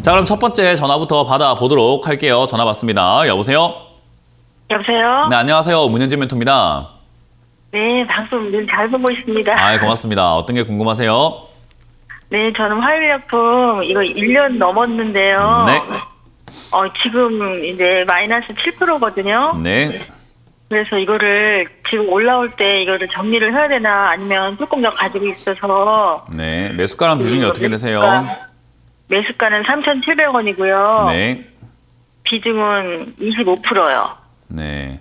자, 그럼 첫 번째 전화부터 받아보도록 할게요. 전화 받습니다. 여보세요? 여보세요? 네, 안녕하세요. 문현진 멘토입니다. 네, 방송 늘 잘 보고 있습니다. 아, 고맙습니다. 어떤 게 궁금하세요? 네, 저는 화일약품 이거 1년 넘었는데요. 네. 지금 이제 마이너스 7%거든요. 네. 그래서 이거를 지금 올라올 때 이거를 정리를 해야 되나 아니면 조금 더 가지고 있어서. 네. 매수가랑 비중이 어떻게 되세요? 매수가는 3,700원이고요. 네. 비중은 25%요. 네.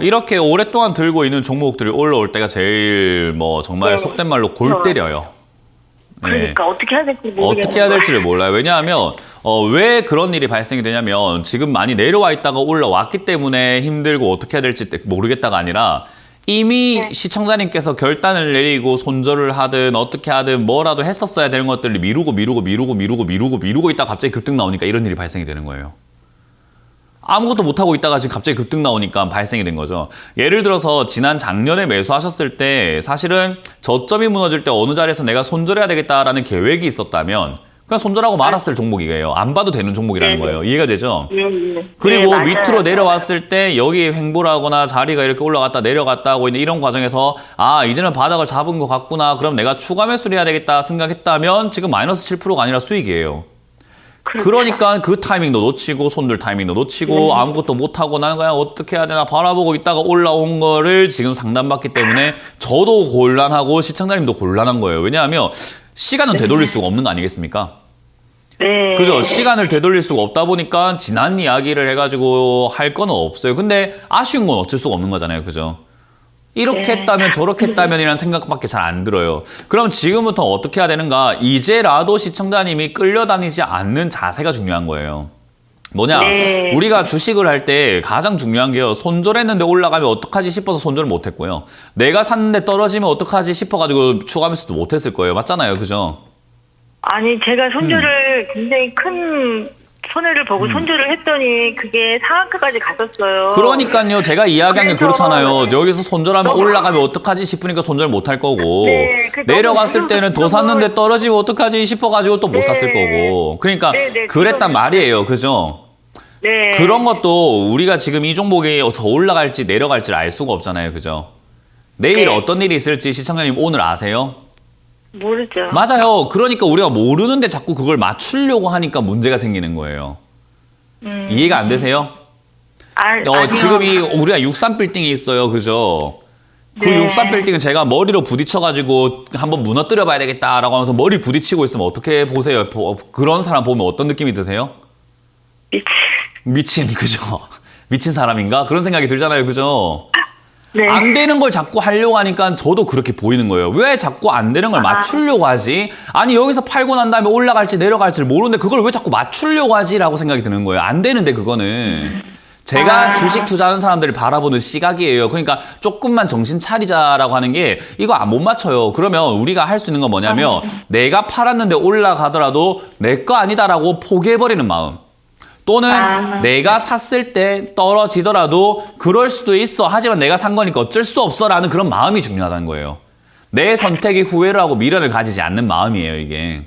이렇게 오랫동안 들고 있는 종목들이 올라올 때가 제일 정말 네. 속된 말로 골 때려요. 네. 그러니까 어떻게 해야 될지 모르겠어요. 어떻게 해야 될지를 몰라요. 왜냐하면 왜 그런 일이 발생이 되냐면 지금 많이 내려와 있다가 올라왔기 때문에 힘들고 어떻게 해야 될지 모르겠다가 아니라 이미 네. 시청자님께서 결단을 내리고 손절을 하든 어떻게 하든 뭐라도 했었어야 되는 것들을 미루고 있다가 갑자기 급등 나오니까 이런 일이 발생이 되는 거예요. 아무것도 못하고 있다가 지금 갑자기 급등 나오니까 발생이 된 거죠. 예를 들어서 지난 작년에 매수하셨을 때 사실은 저점이 무너질 때 어느 자리에서 내가 손절해야 되겠다라는 계획이 있었다면 그냥 손절하고 말았을 종목이에요. 안 봐도 되는 종목이라는 거예요. 이해가 되죠? 그리고 네, 밑으로 내려왔을 때 여기 횡보를 하거나 자리가 이렇게 올라갔다 내려갔다 하고 있는 이런 과정에서 이제는 바닥을 잡은 것 같구나. 그럼 내가 추가 매수를 해야 되겠다 생각했다면 지금 마이너스 7%가 아니라 수익이에요. 그러니까 그 타이밍도 놓치고 손들 타이밍도 놓치고 아무것도 못하고 나는 그냥 어떻게 해야 되나 바라보고 있다가 올라온 거를 지금 상담받기 때문에 저도 곤란하고 시청자님도 곤란한 거예요. 왜냐하면 시간은 되돌릴 수가 없는 거 아니겠습니까? 네. 그죠? 시간을 되돌릴 수가 없다 보니까 지난 이야기를 해가지고 할 건 없어요. 근데 아쉬운 건 어쩔 수가 없는 거잖아요. 그죠? 이렇게 했다면 저렇게 했다면이라는 생각밖에 잘 안 들어요. 그럼 지금부터 어떻게 해야 되는가? 이제라도 시청자님이 끌려다니지 않는 자세가 중요한 거예요. 뭐냐? 네. 우리가 주식을 할 때 가장 중요한 게요. 손절했는데 올라가면 어떡하지 싶어서 손절을 못했고요. 내가 샀는데 떨어지면 어떡하지 싶어가지고 추가 매수도 못했을 거예요. 맞잖아요. 그죠? 아니, 제가 손절을 굉장히 큰 손해를 보고 손절을 했더니 그게 상한가까지 갔었어요. 그러니까요. 제가 이야기한 게 그래서 그렇잖아요. 여기서 손절하면 올라가면 어떡하지 싶으니까 손절 못 할 거고 네, 내려갔을 때는 더 샀는데 떨어지면 어떡하지 싶어가지고 또 못 샀을 거고 그러니까 그랬단 말이에요. 그죠? 네. 그런 것도 우리가 지금 이 종목이 더 올라갈지 내려갈지 알 수가 없잖아요. 그죠? 내일 네. 어떤 일이 있을지 시청자님 오늘 아세요? 모르죠. 맞아요. 그러니까 우리가 모르는데 자꾸 그걸 맞추려고 하니까 문제가 생기는 거예요. 이해가 안 되세요? 아니요. 지금 우리가 63빌딩이 있어요. 그죠? 그 네. 63빌딩은 제가 머리로 부딪혀가지고 한번 무너뜨려 봐야 되겠다라고 하면서 머리 부딪히고 있으면 어떻게 보세요? 그런 사람 보면 어떤 느낌이 드세요? 미친, 그죠? 미친 사람인가? 그런 생각이 들잖아요. 그죠? 네. 안 되는 걸 자꾸 하려고 하니까 저도 그렇게 보이는 거예요. 왜 자꾸 안 되는 걸 맞추려고 하지? 아니 여기서 팔고 난 다음에 올라갈지 내려갈지를 모르는데 그걸 왜 자꾸 맞추려고 하지라고 생각이 드는 거예요. 안 되는데 그거는. 제가 주식 투자하는 사람들을 바라보는 시각이에요. 그러니까 조금만 정신 차리자라고 하는 게 이거 못 맞춰요. 그러면 우리가 할 수 있는 건 뭐냐면 내가 팔았는데 올라가더라도 내 거 아니다라고 포기해버리는 마음. 또는 내가 샀을 때 떨어지더라도 그럴 수도 있어. 하지만 내가 산 거니까 어쩔 수 없어라는 그런 마음이 중요하다는 거예요. 내 선택이 후회를 하고 미련을 가지지 않는 마음이에요, 이게.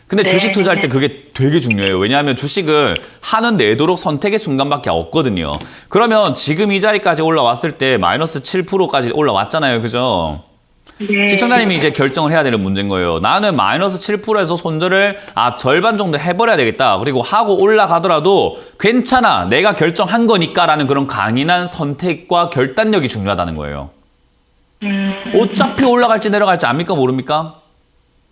근데 주식 투자할 때 그게 되게 중요해요. 왜냐하면 주식은 하는 내도록 선택의 순간밖에 없거든요. 그러면 지금 이 자리까지 올라왔을 때 마이너스 7%까지 올라왔잖아요. 그죠? 네. 시청자님이 이제 결정을 해야 되는 문제인 거예요. 나는 마이너스 7%에서 손절을 절반 정도 해버려야 되겠다. 그리고 하고 올라가더라도 괜찮아. 내가 결정한 거니까 라는 그런 강인한 선택과 결단력이 중요하다는 거예요. 어차피 올라갈지 내려갈지 압니까? 모릅니까?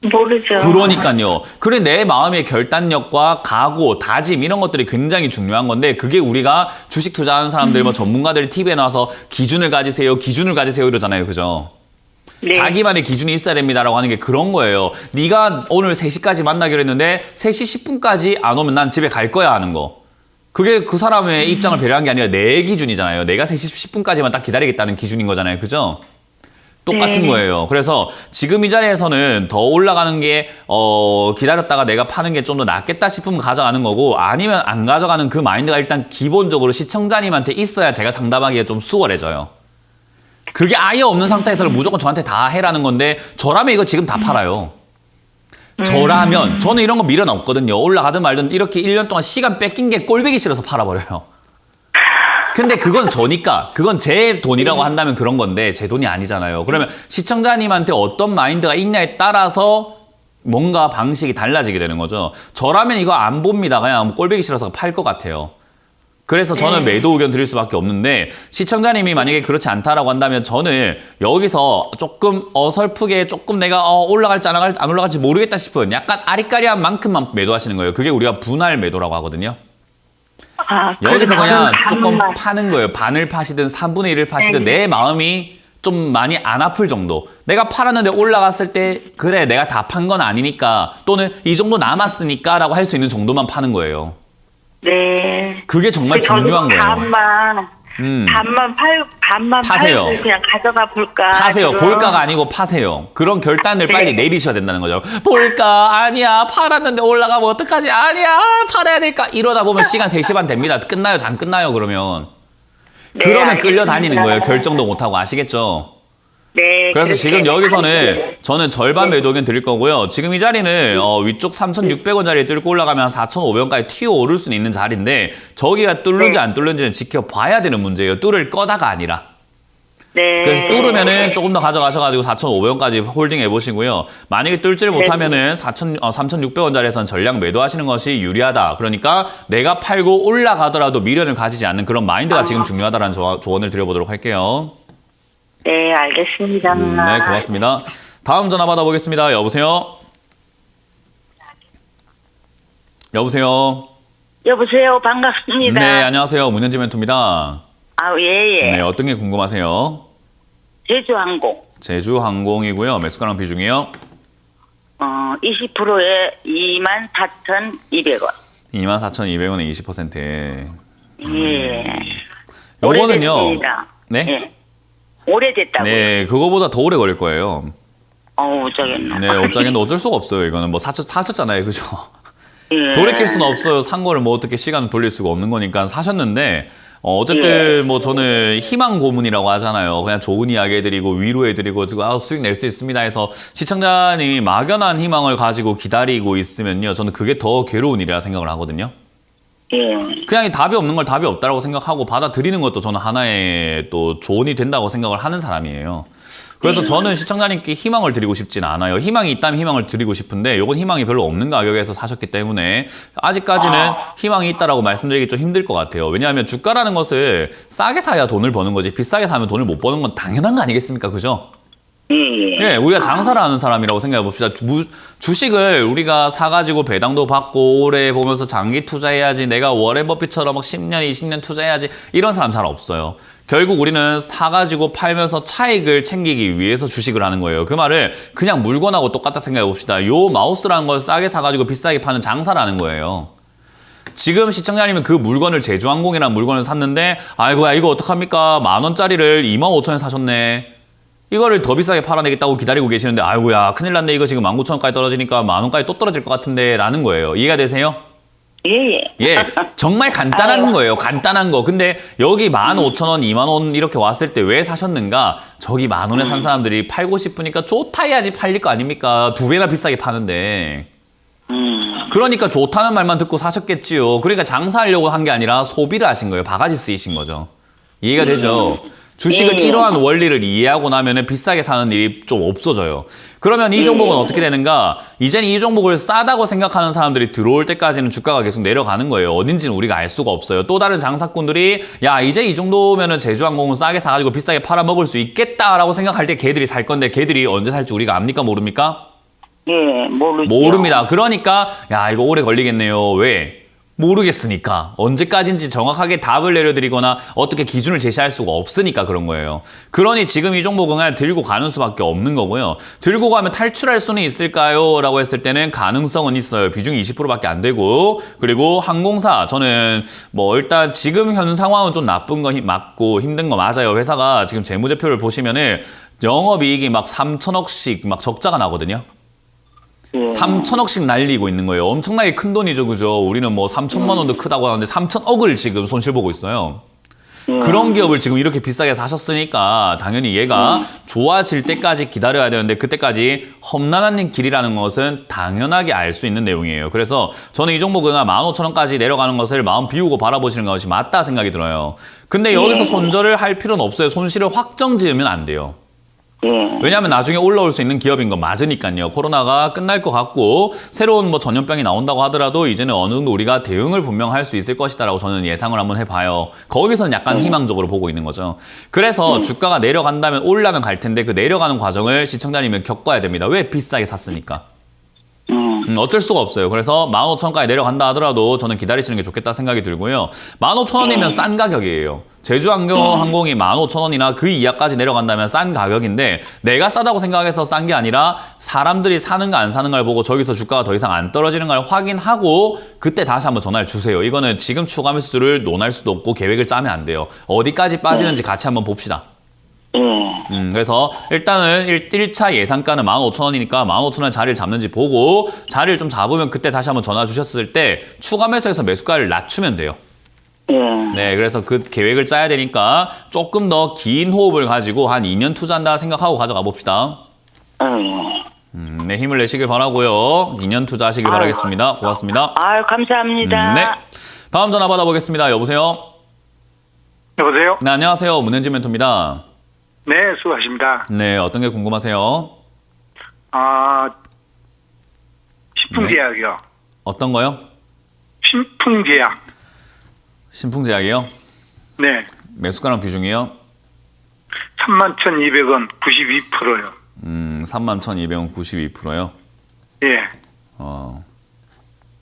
모르죠. 그러니까요. 그래 내 마음의 결단력과 각오, 다짐 이런 것들이 굉장히 중요한 건데 그게 우리가 주식 투자하는 사람들 전문가들이 TV에 나와서 기준을 가지세요 이러잖아요. 그죠? 네. 자기만의 기준이 있어야 됩니다라고 하는 게 그런 거예요. 네가 오늘 3시까지 만나기로 했는데 3시 10분까지 안 오면 난 집에 갈 거야 하는 거. 그게 그 사람의 입장을 배려한 게 아니라 내 기준이잖아요. 내가 3시 10분까지만 딱 기다리겠다는 기준인 거잖아요. 그죠? 똑같은 거예요. 그래서 지금 이 자리에서는 더 올라가는 게 기다렸다가 내가 파는 게 좀 더 낫겠다 싶으면 가져가는 거고 아니면 안 가져가는 그 마인드가 일단 기본적으로 시청자님한테 있어야 제가 상담하기가 좀 수월해져요. 그게 아예 없는 상태에서는 무조건 저한테 다 해라는 건데 저라면 이거 지금 다 팔아요. 저라면 저는 이런 거 미련 없거든요. 올라가든 말든 이렇게 1년 동안 시간 뺏긴 게 꼴보기 싫어서 팔아버려요. 근데 그건 저니까 그건 제 돈이라고 한다면 그런 건데 제 돈이 아니잖아요. 그러면 시청자님한테 어떤 마인드가 있냐에 따라서 뭔가 방식이 달라지게 되는 거죠. 저라면 이거 안 봅니다. 그냥 꼴보기 싫어서 팔 것 같아요. 그래서 저는 매도 의견 드릴 수밖에 없는데 시청자님이 만약에 그렇지 않다라고 한다면 저는 여기서 조금 어설프게 조금 내가 올라갈지 안 올라갈지 모르겠다 싶은 약간 아리까리한 만큼만 매도하시는 거예요. 그게 우리가 분할 매도라고 하거든요. 여기서 그냥 조금 파는 거예요. 반을 파시든 3분의 1을 파시든 내 마음이 좀 많이 안 아플 정도. 내가 팔았는데 올라갔을 때 그래 내가 다 판 건 아니니까 또는 이 정도 남았으니까 라고 할 수 있는 정도만 파는 거예요. 네. 그게 정말 중요한 거예요. 반만 파세요. 팔고 그냥 가져가 볼까. 파세요. 지금. 볼까가 아니고 파세요. 그런 결단을 빨리 내리셔야 된다는 거죠. 볼까? 아니야. 팔았는데 올라가면 어떡하지? 아니야. 팔아야 될까? 이러다 보면 시간 3시 반 됩니다. 끝나요? 안 끝나요? 그러면. 네, 그러면 끌려다니는 알겠습니다. 거예요. 결정도 못하고. 아시겠죠? 네. 그래서 지금 그렇게 여기서는 할게요. 저는 절반 매도 의견 드릴 거고요. 지금 이 자리는 위쪽 3,600원 자리에 뚫고 올라가면 4,500원까지 튀어 오를 수는 있는 자리인데 저기가 뚫는지 안 뚫는지는 지켜봐야 되는 문제예요. 뚫을 거다가 아니라. 네. 그래서 뚫으면은 조금 더 가져가셔가지고 4,500원까지 홀딩 해보시고요. 만약에 뚫지를 못하면은 3,600원 자리에서는 전량 매도하시는 것이 유리하다. 그러니까 내가 팔고 올라가더라도 미련을 가지지 않는 그런 마인드가 지금 중요하다는 조언을 드려보도록 할게요. 네, 알겠습니다. 네, 고맙습니다. 다음 전화 받아보겠습니다. 여보세요? 여보세요? 여보세요, 반갑습니다. 네, 안녕하세요. 문현지 멘토입니다. 아, 예. 네, 어떤 게 궁금하세요? 제주항공. 제주항공이고요. 매수가랑 비중이요? 20%에 24,200원. 24,200원에 20%. 예. 요거는요. 오래됐습니다. 네? 예. 오래됐다고요. 네, 그거보다 더 오래 걸릴 거예요. 어쩌겠나. 네, 어쩌겠는데 어쩔 수가 없어요. 이거는 뭐 사셨잖아요. 그죠? 예. 돌이킬 수는 없어요. 산 거를 뭐 어떻게 시간을 돌릴 수가 없는 거니까 사셨는데 어쨌든 뭐 저는 희망 고문이라고 하잖아요. 그냥 좋은 이야기 해드리고 위로해드리고 수익 낼 수 있습니다 해서 시청자님이 막연한 희망을 가지고 기다리고 있으면요. 저는 그게 더 괴로운 일이라 생각을 하거든요. 예. 그냥 이 답이 없는 걸 답이 없다라고 생각하고 받아들이는 것도 저는 하나의 또 조언이 된다고 생각을 하는 사람이에요. 그래서 저는 시청자님께 희망을 드리고 싶진 않아요. 희망이 있다면 희망을 드리고 싶은데 이건 희망이 별로 없는 가격에서 사셨기 때문에 아직까지는 희망이 있다라고 말씀드리기 좀 힘들 것 같아요. 왜냐하면 주가라는 것을 싸게 사야 돈을 버는 거지 비싸게 사면 돈을 못 버는 건 당연한 거 아니겠습니까? 그죠? 예, 우리가 장사를 하는 사람이라고 생각해 봅시다. 주식을 우리가 사가지고 배당도 받고 오래 보면서 장기 투자해야지 내가 워렌 버핏처럼 막 10년, 20년 투자해야지 이런 사람 잘 없어요. 결국 우리는 사가지고 팔면서 차익을 챙기기 위해서 주식을 하는 거예요. 그 말을 그냥 물건하고 똑같다 생각해 봅시다. 요 마우스라는 걸 싸게 사가지고 비싸게 파는 장사라는 거예요. 지금 시청자님은 그 물건을 제주항공이라는 물건을 샀는데 아이고야 이거 어떡합니까? 10,000원짜리를 25,000원에 사셨네. 이거를 더 비싸게 팔아내겠다고 기다리고 계시는데 아이고야 큰일 났네. 이거 지금 19,000원까지 떨어지니까 10,000원까지 또 떨어질 것 같은데 라는 거예요. 이해가 되세요? 예, 정말 간단한 거예요. 간단한 거. 근데 여기 15,000원, 20,000원 이렇게 왔을 때 왜 사셨는가? 저기 10,000원에 산 사람들이 팔고 싶으니까 좋다 해야지 팔릴 거 아닙니까? 2배나 비싸게 파는데. 그러니까 좋다는 말만 듣고 사셨겠지요. 그러니까 장사하려고 한 게 아니라 소비를 하신 거예요. 바가지 쓰이신 거죠. 이해가 되죠? 주식은 이러한 원리를 이해하고 나면은 비싸게 사는 일이 좀 없어져요. 그러면 이 종목은 어떻게 되는가? 이제는 이 종목을 싸다고 생각하는 사람들이 들어올 때까지는 주가가 계속 내려가는 거예요. 어딘지는 우리가 알 수가 없어요. 또 다른 장사꾼들이 야 이제 이 정도면은 제주항공은 싸게 사가지고 비싸게 팔아먹을 수 있겠다라고 생각할 때 걔들이 살 건데 걔들이 언제 살지 우리가 압니까? 모릅니까? 예, 모르죠. 모릅니다. 그러니까 야 이거 오래 걸리겠네요. 왜? 모르겠으니까 언제까지인지 정확하게 답을 내려드리거나 어떻게 기준을 제시할 수가 없으니까 그런 거예요. 그러니 지금 이 종목은 그냥 들고 가는 수밖에 없는 거고요. 들고 가면 탈출할 수는 있을까요? 라고 했을 때는 가능성은 있어요. 비중이 20%밖에 안 되고 그리고 항공사 저는 뭐 일단 지금 현 상황은 좀 나쁜 거 맞고 힘든 거 맞아요. 회사가 지금 재무제표를 보시면은 영업이익이 막 3천억씩 막 적자가 나거든요. 3천억씩 날리고 있는 거예요. 엄청나게 큰 돈이죠, 그죠? 우리는 뭐 3천만 원도 크다고 하는데 3천억을 지금 손실 보고 있어요. 그런 기업을 지금 이렇게 비싸게 사셨으니까 당연히 얘가 좋아질 때까지 기다려야 되는데 그때까지 험난한 길이라는 것은 당연하게 알 수 있는 내용이에요. 그래서 저는 이 종목은 15,000원까지 내려가는 것을 마음 비우고 바라보시는 것이 맞다 생각이 들어요. 근데 여기서 손절을 할 필요는 없어요. 손실을 확정 지으면 안 돼요. 왜냐하면 나중에 올라올 수 있는 기업인 건 맞으니까요. 코로나가 끝날 것 같고 새로운 뭐 전염병이 나온다고 하더라도 이제는 어느 정도 우리가 대응을 분명 할 수 있을 것이다라고 저는 예상을 한번 해봐요. 거기서는 약간 희망적으로 보고 있는 거죠. 그래서 주가가 내려간다면 올라는 갈 텐데 그 내려가는 과정을 시청자님은 겪어야 됩니다. 왜? 비싸게 샀으니까. 어쩔 수가 없어요. 그래서 15,000원까지 내려간다 하더라도 저는 기다리시는 게 좋겠다 생각이 들고요. 15,000원이면 싼 가격이에요. 제주항공이 15,000원이나 그 이하까지 내려간다면 싼 가격인데 내가 싸다고 생각해서 싼 게 아니라 사람들이 사는가 안 사는가를 보고 저기서 주가가 더 이상 안 떨어지는 걸 확인하고 그때 다시 한번 전화를 주세요. 이거는 지금 추가 매수를 논할 수도 없고 계획을 짜면 안 돼요. 어디까지 빠지는지 같이 한번 봅시다. 그래서 일단은 1차 예상가는 15,000원이니까 15,000원 자리를 잡는지 보고 자리를 좀 잡으면 그때 다시 한번 전화 주셨을 때 추가 매수해서 매수가를 낮추면 돼요. 네, 그래서 그 계획을 짜야 되니까 조금 더 긴 호흡을 가지고 한 2년 투자한다 생각하고 가져가 봅시다. 네, 힘을 내시길 바라고요. 2년 투자하시길 바라겠습니다. 고맙습니다. 아유, 감사합니다. 네, 다음 전화 받아보겠습니다. 여보세요? 여보세요? 네, 안녕하세요. 문현지 멘토입니다. 네, 수고하십니다. 네, 어떤 게 궁금하세요? 신풍제약이요. 어떤 거요? 신풍제약. 신풍제약이요? 네, 매수가랑 비중이요? 31,200원 92%요. 31,200원 92%요? 예. 어,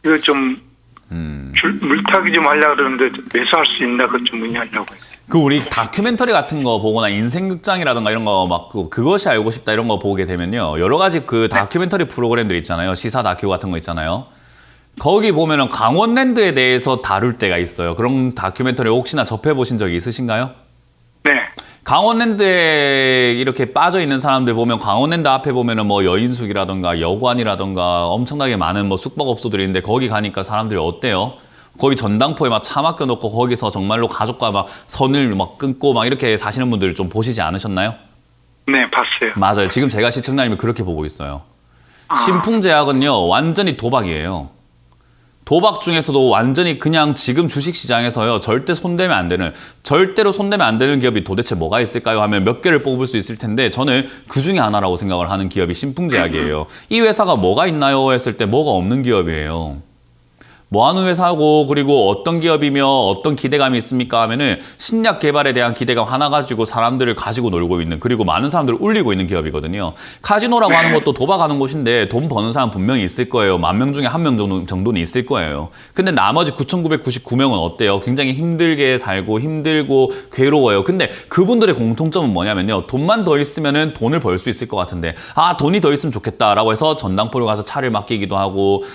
이거 좀 물타기 좀 하려고 그러는데 매수할 수 있나 그것 좀 문의하려고요. 그 우리 다큐멘터리 같은 거 보거나 인생극장이라든가 이런 거 막 그것이 알고 싶다 이런 거 보게 되면요. 여러 가지 그 다큐멘터리 프로그램들 있잖아요. 시사 다큐 같은 거 있잖아요. 거기 보면은 강원랜드에 대해서 다룰 때가 있어요. 그런 다큐멘터리 혹시나 접해보신 적이 있으신가요? 네. 강원랜드에 이렇게 빠져 있는 사람들 보면 강원랜드 앞에 보면은 뭐 여인숙이라던가 여관이라던가 엄청나게 많은 뭐 숙박업소들이 있는데 거기 가니까 사람들이 어때요? 거기 전당포에 막 차 맡겨놓고 거기서 정말로 가족과 막 선을 막 끊고 막 이렇게 사시는 분들 좀 보시지 않으셨나요? 네, 봤어요. 맞아요. 지금 제가 시청자님을 그렇게 보고 있어요. 신풍제약은요, 완전히 도박이에요. 도박 중에서도 완전히 그냥 지금 주식시장에서요, 절대로 손대면 안 되는 기업이 도대체 뭐가 있을까요? 하면 몇 개를 뽑을 수 있을 텐데, 저는 그 중에 하나라고 생각을 하는 기업이 신풍제약이에요. 이 회사가 뭐가 있나요? 했을 때 뭐가 없는 기업이에요. 뭐 하는 회사고 그리고 어떤 기업이며 어떤 기대감이 있습니까 하면은 신약 개발에 대한 기대감 하나 가지고 사람들을 가지고 놀고 있는 그리고 많은 사람들을 울리고 있는 기업이거든요. 카지노라고 하는 것도 도박하는 곳인데 돈 버는 사람 분명히 있을 거예요. 10,000명 중에 1명 정도는 있을 거예요. 근데 나머지 9,999명은 어때요? 굉장히 힘들게 살고 힘들고 괴로워요. 근데 그분들의 공통점은 뭐냐면요. 돈만 더 있으면은 돈을 벌 수 있을 것 같은데 돈이 더 있으면 좋겠다라고 해서 전당포를 가서 차를 맡기기도 하고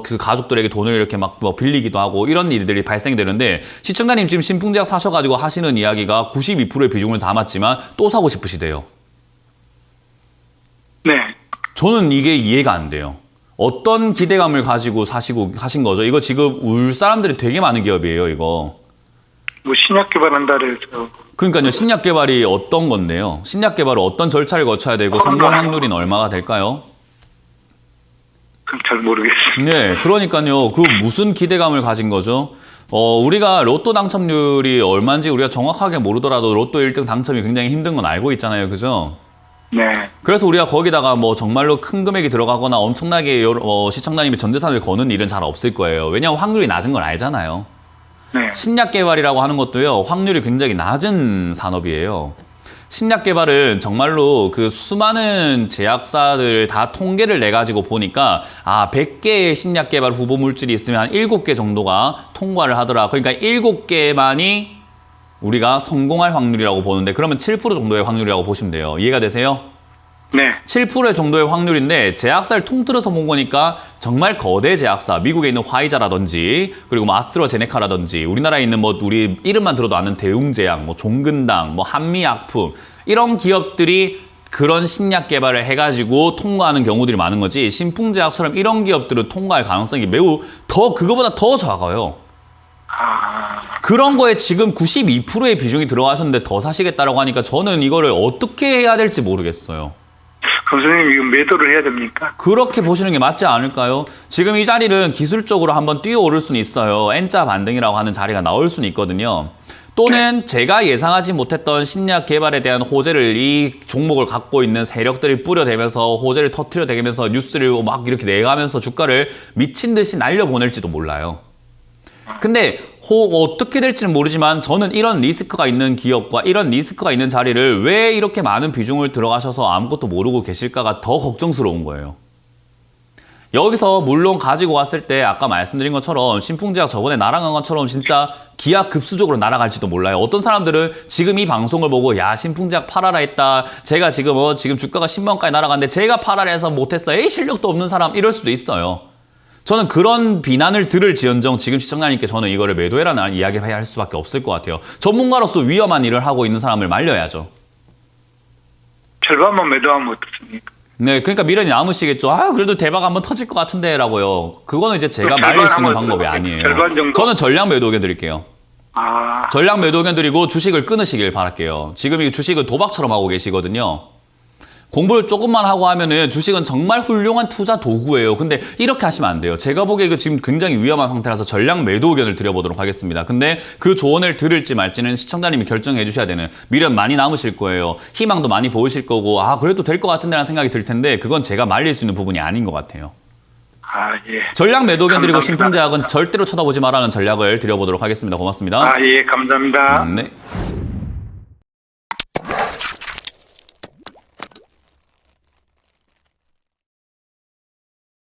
그 가족들에게 돈을 이렇게 막 뭐 빌리기도 하고 이런 일들이 발생이 되는데 시청자님 지금 신풍제약 사셔가지고 하시는 이야기가 92%의 비중을 담았지만 또 사고 싶으시대요. 네. 저는 이게 이해가 안 돼요. 어떤 기대감을 가지고 하신 거죠? 이거 지금 울 사람들이 되게 많은 기업이에요, 이거. 뭐 신약 개발한다 그래서. 그러니까요, 신약 개발이 어떤 건데요? 신약 개발은 어떤 절차를 거쳐야 되고 성공 확률은 얼마가 될까요? 그럼 잘 모르겠어요. 네, 그러니까요. 그 무슨 기대감을 가진 거죠? 우리가 로또 당첨률이 얼마인지 우리가 정확하게 모르더라도 로또 1등 당첨이 굉장히 힘든 건 알고 있잖아요. 그죠? 네. 그래서 우리가 거기다가 뭐 정말로 큰 금액이 들어가거나 엄청나게 시청자님이 전 재산을 거는 일은 잘 없을 거예요. 왜냐하면 확률이 낮은 걸 알잖아요. 네. 신약 개발이라고 하는 것도요. 확률이 굉장히 낮은 산업이에요. 신약 개발은 정말로 그 수많은 제약사들 다 통계를 내가지고 보니까 100개의 신약 개발 후보 물질이 있으면 한 7개 정도가 통과를 하더라. 그러니까 7개만이 우리가 성공할 확률이라고 보는데 그러면 7% 정도의 확률이라고 보시면 돼요. 이해가 되세요? 네. 7%의 정도의 확률인데 제약사를 통틀어서 본 거니까 정말 거대 제약사, 미국에 있는 화이자라든지 그리고 뭐 아스트라제네카라든지 우리나라에 있는 뭐 우리 이름만 들어도 아는 대웅제약, 뭐 종근당, 뭐 한미약품 이런 기업들이 그런 신약 개발을 해가지고 통과하는 경우들이 많은 거지 신풍제약처럼 이런 기업들은 통과할 가능성이 매우 그거보다 더 작아요. 그런 거에 지금 92%의 비중이 들어가셨는데 더 사시겠다라고 하니까 저는 이거를 어떻게 해야 될지 모르겠어요. 그럼 선생님 이거 매도를 해야 됩니까? 그렇게 보시는 게 맞지 않을까요? 지금 이 자리는 기술적으로 한번 뛰어오를 수는 있어요. N자 반등이라고 하는 자리가 나올 수는 있거든요. 또는 제가 예상하지 못했던 신약 개발에 대한 호재를 이 종목을 갖고 있는 세력들이 뿌려대면서 호재를 터트려대면서 뉴스를 막 이렇게 내가면서 주가를 미친 듯이 날려보낼지도 몰라요. 근데 어떻게 될지는 모르지만 저는 이런 리스크가 있는 기업과 이런 리스크가 있는 자리를 왜 이렇게 많은 비중을 들어가셔서 아무것도 모르고 계실까가 더 걱정스러운 거예요. 여기서 물론 가지고 왔을 때 아까 말씀드린 것처럼 신풍제약 저번에 날아간 것처럼 진짜 기하급수적으로 날아갈지도 몰라요. 어떤 사람들은 지금 이 방송을 보고 야 신풍제약 팔아라 했다. 제가 지금 지금 주가가 10만원까지 날아갔는데 제가 팔아라 해서 못했어. 에이 실력도 없는 사람 이럴 수도 있어요. 저는 그런 비난을 들을지언정 지금 시청자님께 저는 이거를 매도해라는 이야기를 해야 할 수밖에 없을 것 같아요. 전문가로서 위험한 일을 하고 있는 사람을 말려야죠. 절반만 매도하면 어떻습니까? 네, 그러니까 미련이 남으시겠죠. 아, 그래도 대박 한번 터질 것 같은데라고요. 그거는 이제 제가 절반 말릴 수 있는 한번 방법이 들어볼게요. 아니에요. 절반 정도? 저는 전량 매도 의견 드릴게요. 아, 전량 매도 의견 드리고 주식을 끊으시길 바랄게요. 지금 이 주식은 도박처럼 하고 계시거든요. 공부를 조금만 하고 하면은 주식은 정말 훌륭한 투자 도구예요. 근데 이렇게 하시면 안 돼요. 제가 보기에 이거 지금 굉장히 위험한 상태라서 전량 매도 의견을 드려보도록 하겠습니다. 근데 그 조언을 들을지 말지는 시청자님이 결정해 주셔야 되는, 미련 많이 남으실 거예요. 희망도 많이 보이실 거고 아 그래도 될 것 같은데 라는 생각이 들 텐데 그건 제가 말릴 수 있는 부분이 아닌 것 같아요. 아, 예. 전량 매도 의견 드리고 감사합니다. 신풍제약은 절대로 쳐다보지 말라는 전략을 드려보도록 하겠습니다. 고맙습니다. 아, 예, 감사합니다. 네.